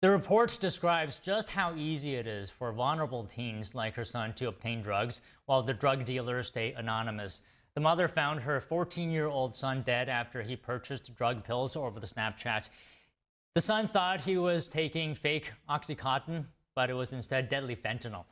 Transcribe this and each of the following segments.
The report describes just how easy it is for vulnerable teens like her son to obtain drugs, while the drug dealers stay anonymous. The mother found her 14-year-old son dead after he purchased drug pills over the Snapchat. The son thought he was taking fake Oxycontin, but it was instead deadly fentanyl.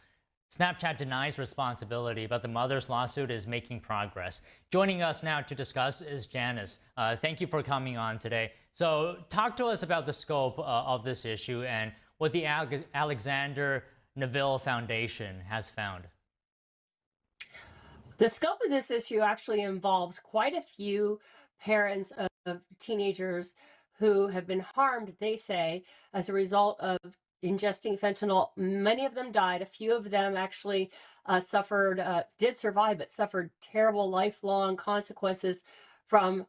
Snapchat denies responsibility, but the mother's lawsuit is making progress. Joining us now to discuss is Janice. Thank you for coming on today. So talk to us about the scope of this issue and what the Alexander Neville Foundation has found. The scope of this issue actually involves quite a few parents of teenagers who have been harmed, they say, as a result of ingesting fentanyl. Many of them died. A few of them actually did survive, but suffered terrible lifelong consequences from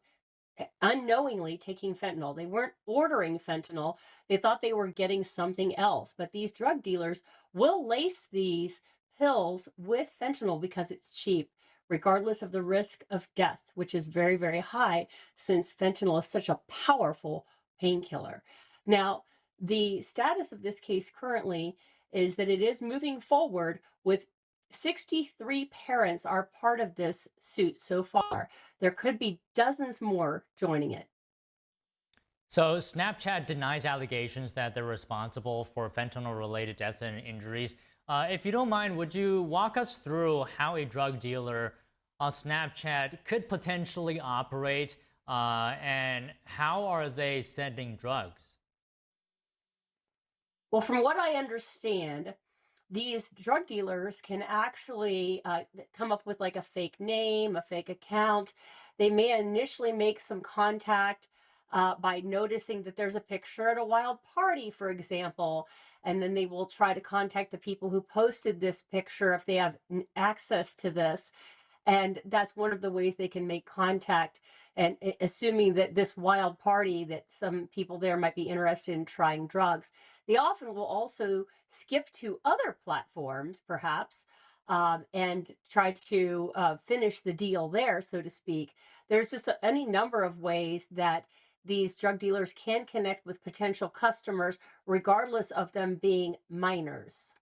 unknowingly taking fentanyl. They weren't ordering fentanyl. They thought they were getting something else. But these drug dealers will lace these pills with fentanyl because it's cheap, regardless of the risk of death, which is very, very high since fentanyl is such a powerful painkiller. Now, the status of this case currently is that it is moving forward with 63 parents are part of this suit so far. There could be dozens more joining it. So Snapchat denies allegations that they're responsible for fentanyl-related deaths and injuries. If you don't mind, would you walk us through how a drug dealer on Snapchat could potentially operate, and how are they sending drugs? Well, from what I understand, these drug dealers can actually come up with like a fake name, a fake account. They may initially make some contact by noticing that there's a picture at a wild party, for example, and then they will try to contact the people who posted this picture if they have access to this. And that's one of the ways they can make contact, and assuming that this wild party, that some people there might be interested in trying drugs. They often will also skip to other platforms, perhaps, and try to finish the deal there, so to speak. There's just any number of ways that these drug dealers can connect with potential customers, regardless of them being minors.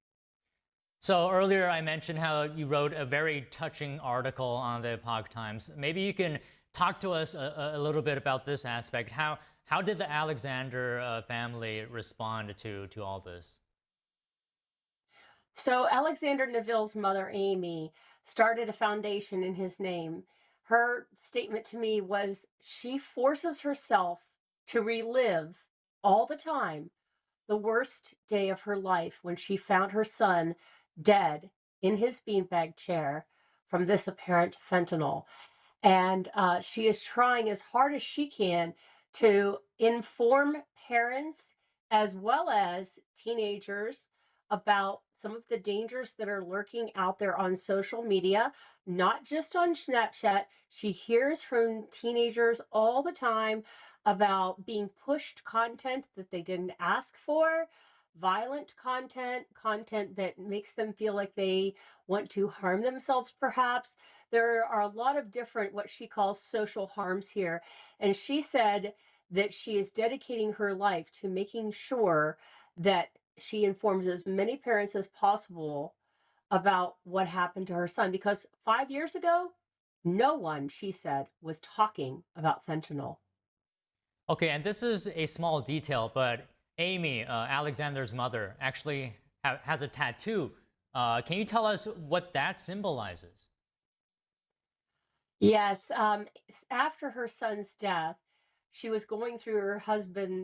So earlier I mentioned how you wrote a very touching article on the Epoch Times. Maybe you can talk to us a little bit about this aspect. How did the Alexander family respond to all this? So Alexander Neville's mother, Amy, started a foundation in his name. Her statement to me was she forces herself to relive all the time the worst day of her life when she found her son dead in his beanbag chair from this apparent fentanyl. And she is trying as hard as she can to inform parents as well as teenagers about some of the dangers that are lurking out there on social media, not just on Snapchat. She hears from teenagers all the time about being pushed content that they didn't ask for, violent content that makes them feel like they want to harm themselves, perhaps. There are a lot of different, what she calls social harms here. And she said that she is dedicating her life to making sure that she informs as many parents as possible about what happened to her son. Because 5 years ago, no one, she said, was talking about fentanyl. Okay, and this is a small detail, but Amy, Alexander's mother, actually has a tattoo. Can you tell us what that symbolizes? Yes, after her son's death, she was going through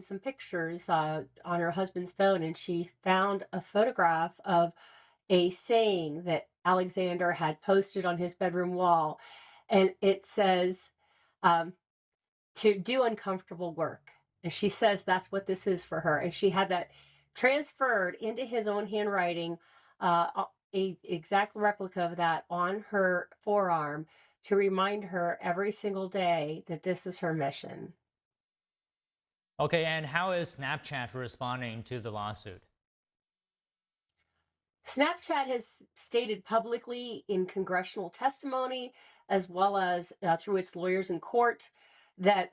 some pictures on her husband's phone, and she found a photograph of a saying that Alexander had posted on his bedroom wall. And it says, to do uncomfortable work. And she says that's what this is for her. And she had that transferred into his own handwriting, a exact replica of that on her forearm to remind her every single day that this is her mission. Okay, and how is Snapchat responding to the lawsuit? Snapchat has stated publicly in congressional testimony, as well as through its lawyers in court, that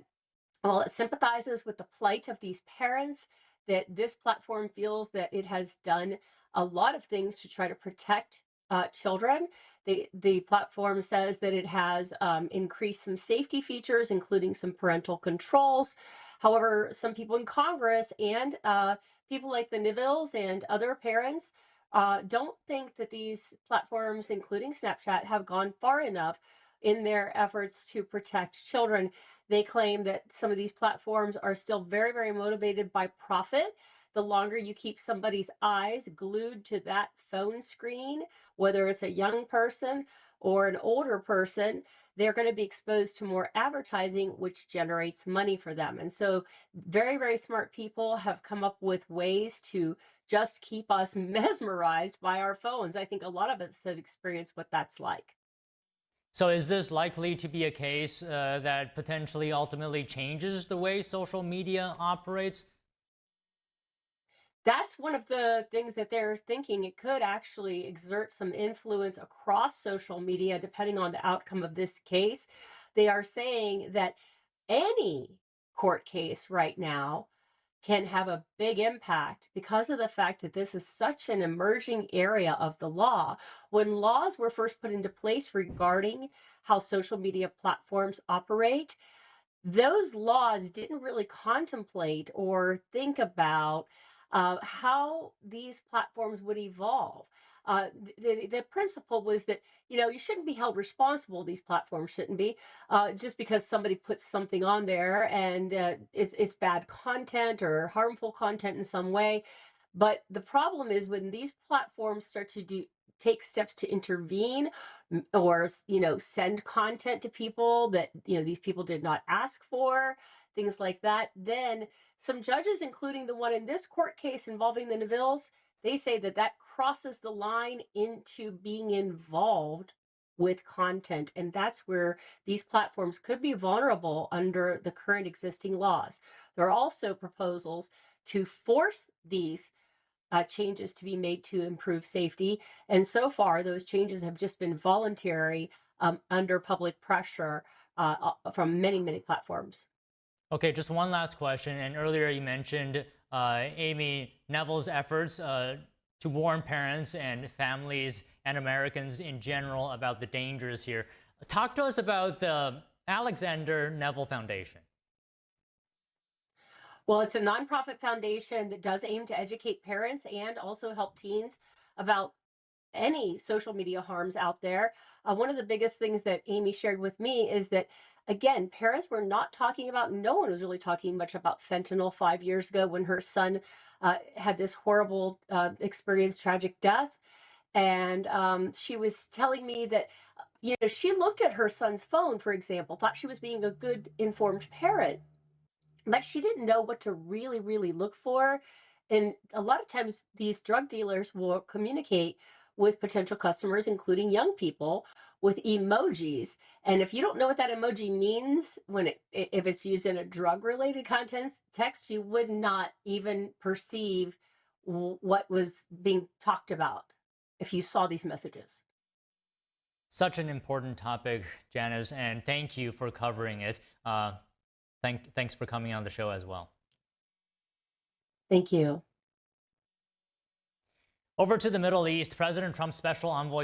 while it sympathizes with the plight of these parents, that this platform feels that it has done a lot of things to try to protect children. The platform says that it has increased some safety features, including some parental controls. However, some people in Congress and people like the Nevilles and other parents don't think that these platforms, including Snapchat, have gone far enough in their efforts to protect children. They claim that some of these platforms are still very, very motivated by profit. The longer you keep somebody's eyes glued to that phone screen, whether it's a young person or an older person, they're going to be exposed to more advertising, which generates money for them. And so very, very smart people have come up with ways to just keep us mesmerized by our phones. I think a lot of us have experienced what that's like. So is this likely to be a case that potentially ultimately changes the way social media operates? That's one of the things that they're thinking. It could actually exert some influence across social media, depending on the outcome of this case. They are saying that any court case right now can have a big impact because of the fact that this is such an emerging area of the law. When laws were first put into place regarding how social media platforms operate, those laws didn't really contemplate or think about how these platforms would evolve. The principle was that, you shouldn't be held responsible, these platforms shouldn't be, just because somebody puts something on there and it's bad content or harmful content in some way. But the problem is when these platforms start to take steps to intervene or, send content to people that, these people did not ask for, things like that, then some judges, including the one in this court case involving the Nevilles, they say that that crosses the line into being involved with content. And that's where these platforms could be vulnerable under the current existing laws. There are also proposals to force these changes to be made to improve safety. And so far, those changes have just been voluntary under public pressure from many, many platforms. Okay, just one last question. And earlier you mentioned Amy Neville's efforts to warn parents and families and Americans in general about the dangers here. Talk to us about the Alexander Neville Foundation. Well, it's a nonprofit foundation that does aim to educate parents and also help teens about any social media harms out there. One of the biggest things that Amy shared with me is that, again, parents were not talking about, no one was really talking much about fentanyl 5 years ago when her son had this horrible experience, tragic death. And she was telling me that, she looked at her son's phone, for example, thought she was being a good informed parent, but she didn't know what to really, really look for. And a lot of times these drug dealers will communicate with potential customers, including young people, with emojis. And if you don't know what that emoji means, if it's used in a drug-related text, you would not even perceive what was being talked about if you saw these messages. Such an important topic, Janice, and thank you for covering it. Thanks for coming on the show as well. Thank you. Over to the Middle East, President Trump's special envoy